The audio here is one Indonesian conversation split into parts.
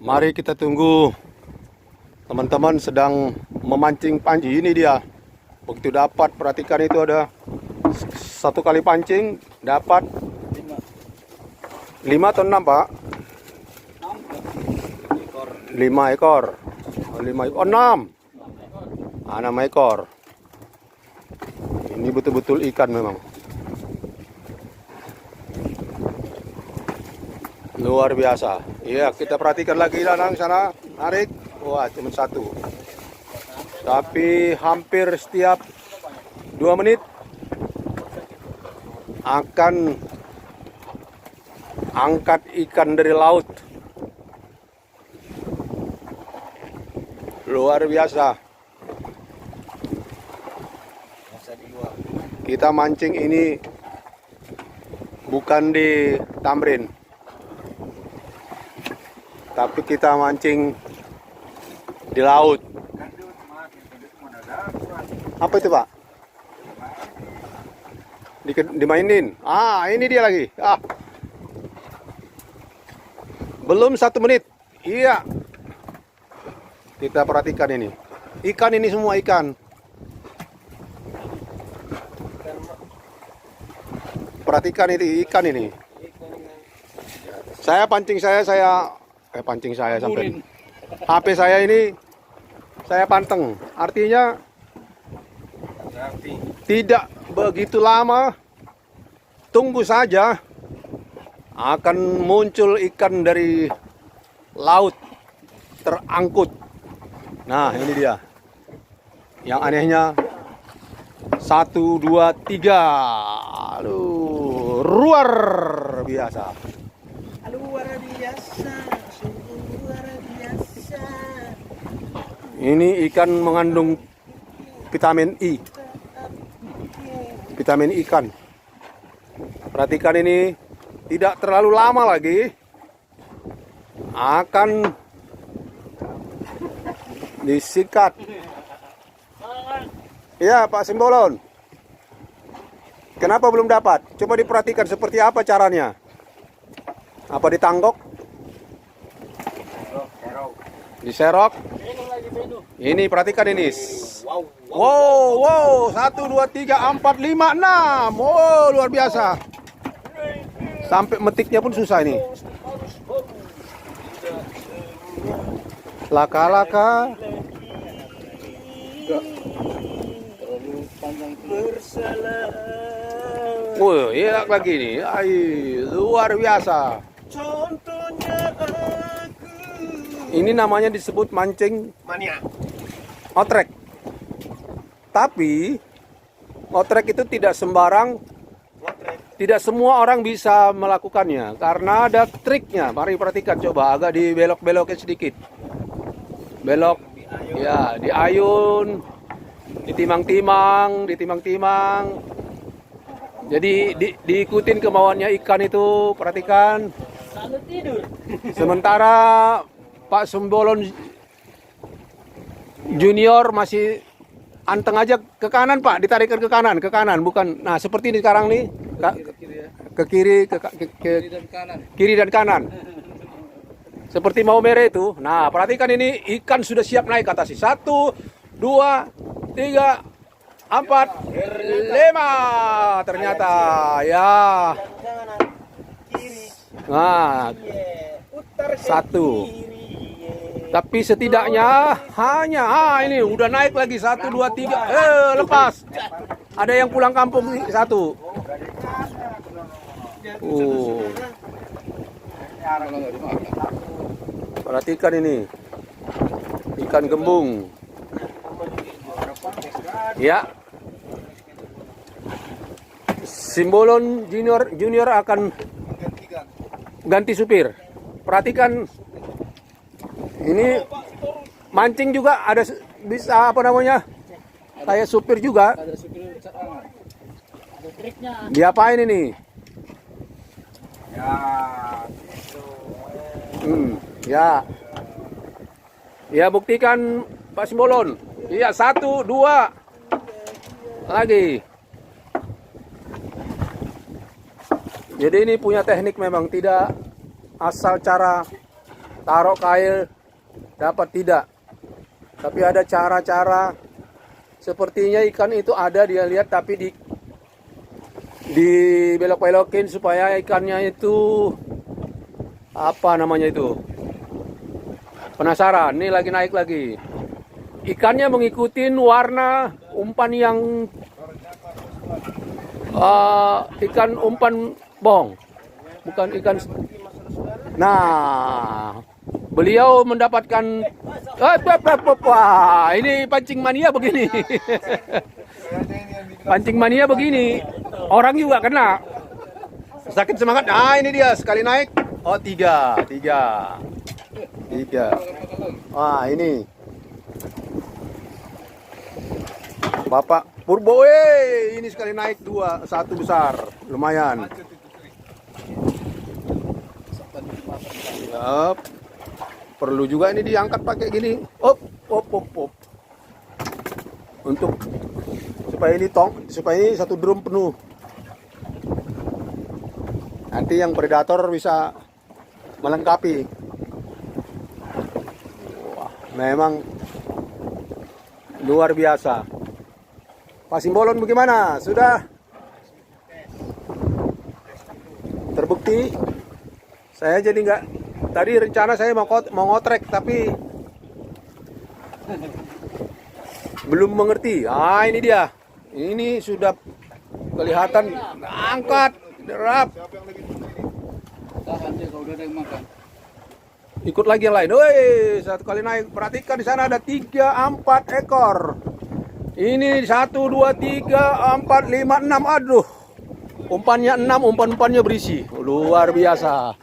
Mari kita tunggu. Teman-teman sedang memancing panci. Ini dia. Begitu dapat, perhatikan itu ada satu kali pancing dapat 5 atau 6, Pak? 5 ekor. 5 ekor. Oh, 6. 6 ekor. Ini betul-betul ikan memang. Luar biasa. Iya, kita perhatikan lagi Danang sana. Narik. Wah, cuma satu. Tapi hampir setiap 2 menit akan angkat ikan dari laut. Luar biasa. Kita mancing ini bukan di Tamrin, tapi kita mancing di laut. Apa itu, Pak? Dimainin. Ini dia lagi. Belum 1 menit. Iya. Kita perhatikan ini. Ikan ini semua ikan. Perhatikan ini ikan ini. Pancing saya sampai HP saya ini saya panteng. Artinya tidak begitu lama. Tunggu saja akan muncul ikan dari laut terangkut. Nah, ini dia. Yang anehnya 1, 2, 3. Luar biasa. Luar biasa, sungguh luar biasa. Ini ikan mengandung vitamin I. Vitamin ikan. Perhatikan ini, tidak terlalu lama lagi akan disikat. Ya, Pak Simbolon. Kenapa belum dapat? Coba diperhatikan seperti apa caranya. Apa ditanggok? Diserok. Ini perhatikan ini. Wow, 1, 2, 3, 4, 5, 6. Oh, luar biasa. Sampai metiknya pun susah ini. Laka-laka. Iya lagi nih. Luar biasa. Ini namanya disebut mancing Mania. otrek. Tapi otrek itu tidak sembarang. Tidak semua orang bisa melakukannya karena ada triknya. Mari perhatikan, coba agak dibelok-belokin sedikit. Belok. Ya, diayun, ditimang-timang. Jadi diikutin kemauannya ikan itu, perhatikan. Lalu tidur. Sementara Pak Simbolon Junior masih anteng aja ke kanan, Pak, ditarikkan ke kanan, bukan. Nah, seperti ini sekarang nih, ke kiri, kiri dan kanan. Seperti mau merah itu. Nah, perhatikan ini ikan sudah siap naik ke atas. 1, 2, 3, 4, 5. Ternyata ya. Nah, 1. Tapi setidaknya hanya ini udah naik lagi 1, 2, 3. Lepas. Ada yang pulang kampung 1. Perhatikan ini. Ikan gembung. Ya. Simbolon Junior akan ganti supir. Perhatikan. Ini mancing juga ada bisa apa namanya? Kayak supir juga. Diapain ini? Ya. Ya, buktikan Pak Simbolon. Iya, 1, 2. Lagi. Jadi ini punya teknik memang, tidak asal cara taruh kail dapat tidak. Tapi ada cara-cara, sepertinya ikan itu ada dia lihat, tapi di belok-belokin supaya ikannya itu apa namanya itu, penasaran. Nih lagi naik lagi. Ikannya mengikuti warna umpan yang ikan umpan bohong, bukan ikan. Nah, beliau mendapatkan wah, ini pancing mania begini. Pancing mania begini, orang juga kena. Sakit semangat. Nah, ini dia sekali naik. Oh, tiga. Wah, ini Bapak Purbo, ini sekali naik satu besar, lumayan. Yap. Perlu juga ini diangkat pakai gini. Op. Untuk supaya ini satu drum penuh. Nanti yang predator bisa melengkapi. Wah, memang luar biasa. Pak Simbolon bagaimana? Sudah terbukti? Saya jadi nggak. Tadi rencana saya mau ngotrek, tapi belum mengerti. Ah, ini dia. Ini sudah kelihatan angkat, derap. Ikut lagi yang lain. Woi, satu kali naik. Perhatikan di sana ada 3-4 ekor. Ini 1, 2, 3, 4, 5, 6. Aduh. Umpannya 6, umpan-umpannya berisi. Luar biasa.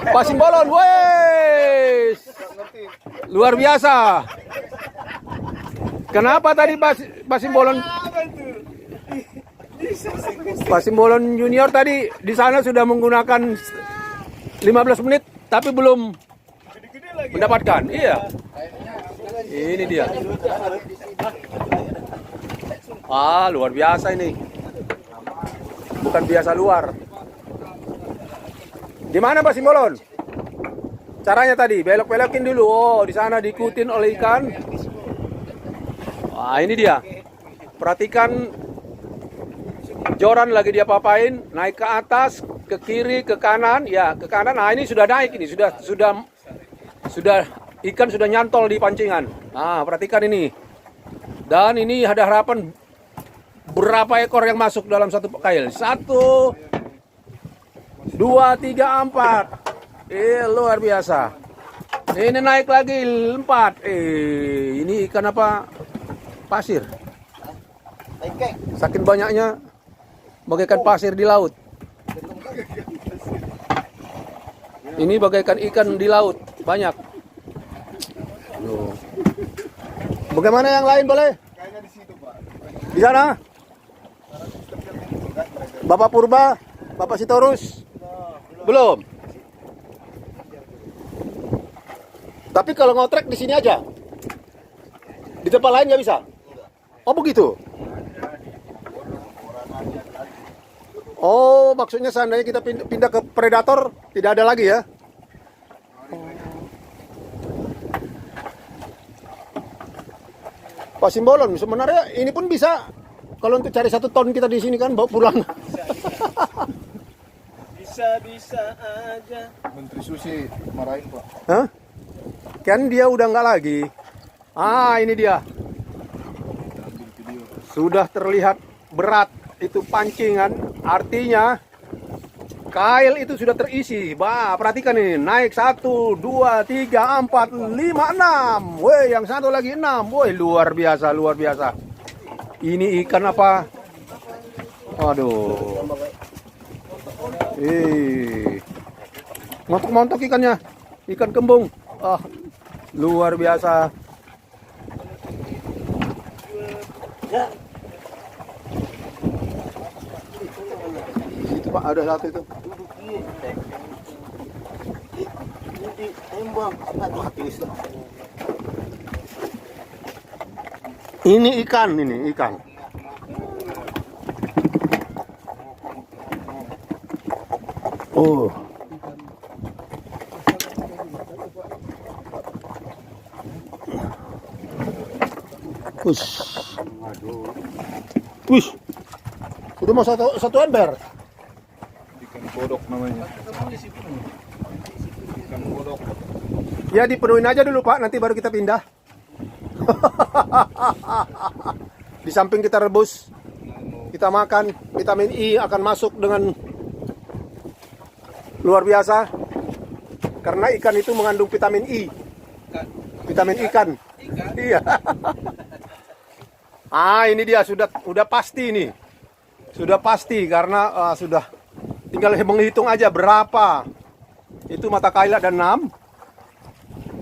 Pak Simbolon, wes. Luar biasa. Kenapa tadi Pak Simbolon? Pak Simbolon Junior tadi di sana sudah menggunakan 15 menit tapi belum mendapatkan. Iya. Ini dia. Ah, luar biasa ini. Bukan biasa luar. Gimana Pak Simbolon? Caranya tadi belok-belokin dulu. Oh, di sana diikutin oleh ikan. Wah, ini dia. Perhatikan joran lagi dia papain, naik ke atas, ke kiri, ke kanan, ya ke kanan. Nah, ini sudah naik ini, sudah ikan sudah nyantol di pancingan. Nah, perhatikan ini. Dan ini ada harapan berapa ekor yang masuk dalam satu kail. 1, 2, 3, 4. Luar biasa. Ini naik lagi 4. Ini ikan apa? Pasir. Saking banyaknya bagaikan pasir di laut. Ini bagaikan ikan di laut, banyak. Loh. Bagaimana yang lain boleh? Di sana? Bapak Purba, Bapak Sitorus? Belum. Tapi kalau ngotrek di sini aja. Di tempat lain nggak bisa. Oh begitu. Oh, maksudnya seandainya kita pindah ke predator, tidak ada lagi ya? Pak Simbolon, sebenarnya ini pun bisa. Kalau untuk cari 1 ton kita di sini kan bawa pulang. Bisa aja. Menteri Susi marahin Pak. Hah? Kan dia udah nggak lagi. Ah, ini dia. Sudah terlihat berat itu pancingan, artinya kail itu sudah terisi. Bah, perhatikan ini, naik 1, 2, 3, 4, 5, 6. Woi, yang satu lagi 6. Woi, luar biasa, luar biasa. Ini ikan apa? Waduh. Montok-montok ikannya. Ikan kembung. Ah, luar biasa. Itu Pak, ada satu itu. Ini ikan. Oh. Wih. Wih. Udah mau satu ember. Ikan bodok namanya. Ikan bodok. Ya dipenuhin aja dulu Pak, nanti baru kita pindah. Di samping kita rebus, kita makan, vitamin I akan masuk dengan luar biasa. Karena ikan itu mengandung vitamin I. Vitamin ikan. Iya. Ini dia sudah pasti ini. Sudah pasti karena sudah tinggal menghitung aja berapa. Itu mata kaila dan 6.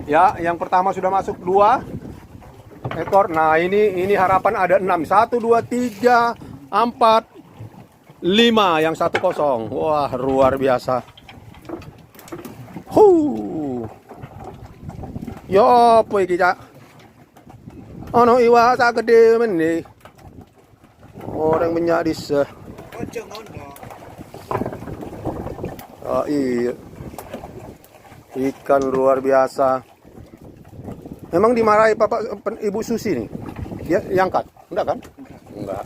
Ya, yang pertama sudah masuk 2 ekor. Nah, ini harapan ada 6. 1 2 3 4 5 yang 1-0. Wah, luar biasa. Yo, apa iki, Cak? Ono iwa sak gede men iki. Orang menjadi Oh iya. Ikan luar biasa. Memang dimarahi Ibu Susi nih? Dia diangkat? Enggak kan? Enggak.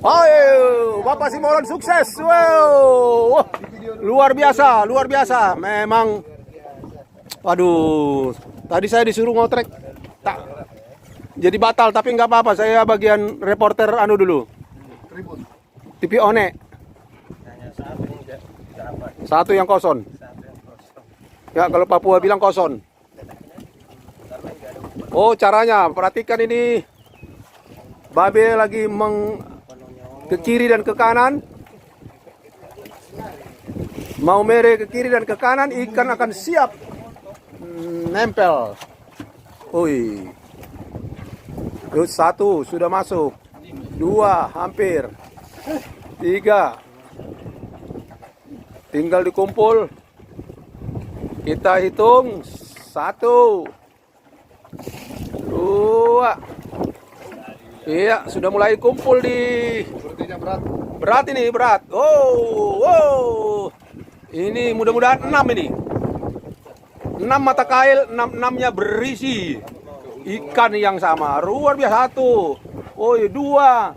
Ayo, Bapak Simbolon sukses. Wow. Luar biasa. Memang waduh, tadi saya disuruh ngotrek tak jadi batal, tapi nggak apa-apa. Saya bagian reporter dulu. TV One. Satu yang kosong. Ya, kalau Papua bilang kosong. Oh, caranya perhatikan ini. Babe lagi ke kiri dan ke kanan. Mau mere ke kiri dan ke kanan, ikan akan siap nempel. Wih. Terus 1 sudah masuk. 2 hampir. 3 tinggal dikumpul. Kita hitung 1 2. Iya, sudah mulai kumpul di. Sepertinya berat. Berat ini, berat. Oh. Ini mudah-mudahan 6 ini. 6 mata kail, 6-nya berisi ikan yang sama. Luar biasa. 1. Oh, 2 3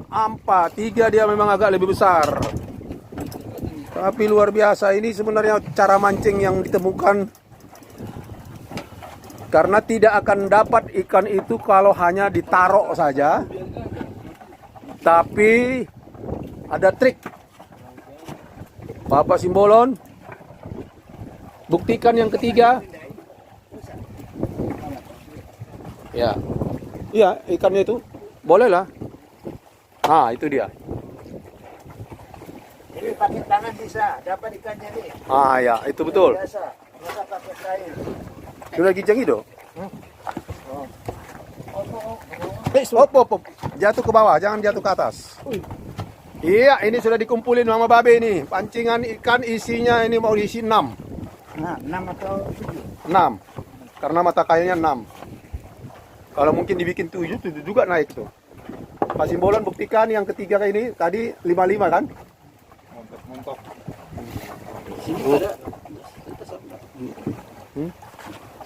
4. 3 dia memang agak lebih besar. Tapi luar biasa. Ini sebenarnya cara mancing yang ditemukan. Karena tidak akan dapat ikan itu kalau hanya ditaruh saja. Tapi ada trik. Bapak Simbolon, buktikan yang ketiga. Ya. Iya, ikannya itu. Boleh lah. Nah, itu dia. Jadi pakai tangan bisa dapat ikannya nih. Ya, itu betul. Biasa pakai kail. Sudah gijang itu. Op. Jatuh ke bawah, jangan jatuh ke atas. Iya, ini sudah dikumpulin sama Babe ini. Pancingan ikan isinya ini mau diisi 6. Nah, 6 atau 7? 6. Karena mata kailnya 6. Kalau mungkin dibikin 7 juga naik tuh. Pak Simbolon buktikan yang ketiga kayak ini tadi 55 kan? Montok.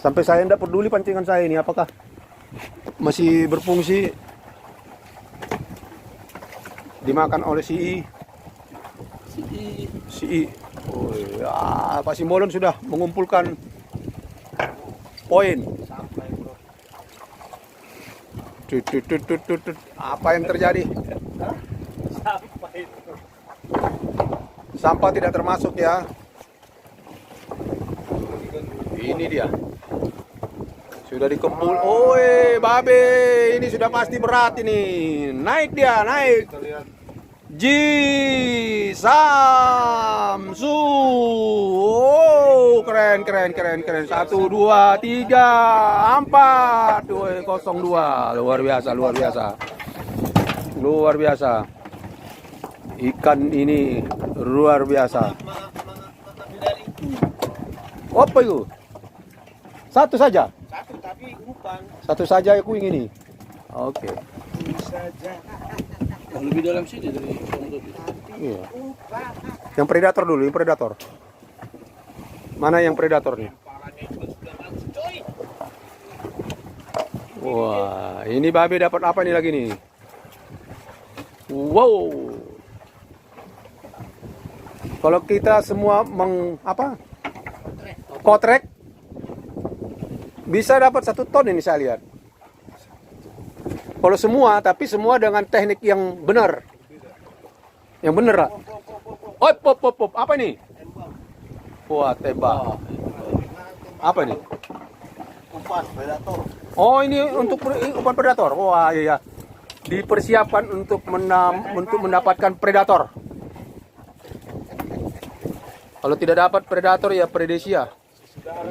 Sampai saya tidak peduli pancingan saya ini apakah masih berfungsi dimakan oleh si I. Oh, ya, Pak Simbolon sudah mengumpulkan poin. Apa yang terjadi? Sampah tidak termasuk ya. Ini dia. Sudah dikumpul. Babe, ini sudah pasti berat ini. Naik dia, naik. Samsu. Keren. 1 2 3 4 202. Luar biasa. Ikan ini luar biasa. Apa itu? Satu saja. Tapi umpan. Satu saja aku ini. Oke. Saja. Lebih dalam sini dari pondok. Iya. Yang predator dulu, yang predator. Mana yang predatornya? Wah, ini babe dapat apa nih lagi nih? Wow. Kalau kita semua kotrek bisa dapat 1 ton ini saya lihat. Kalau semua, tapi semua dengan teknik yang benar. Yang benar lah. Oh, pop. Apa ini? Wah, tembak. Apa ini? Umpan predator. Oh, ini untuk umpan predator. Wah, iya. Dipersiapkan untuk mendapatkan predator. Kalau tidak dapat predator ya predasia.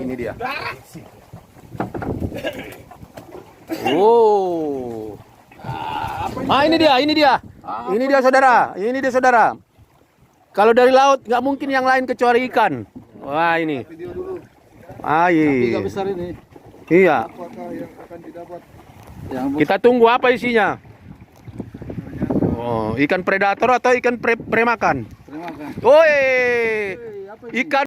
Ini dia. Wow. Ini dia. Ini dia saudara. Kalau dari laut nggak mungkin yang lain kecuali ikan. Wah, ini. Tiga Iya. besar ini. Iya. Apakah yang akan didapat? Kita tunggu apa isinya. Oh, ikan predator atau ikan premakan? Terima kasih. Woi, ikan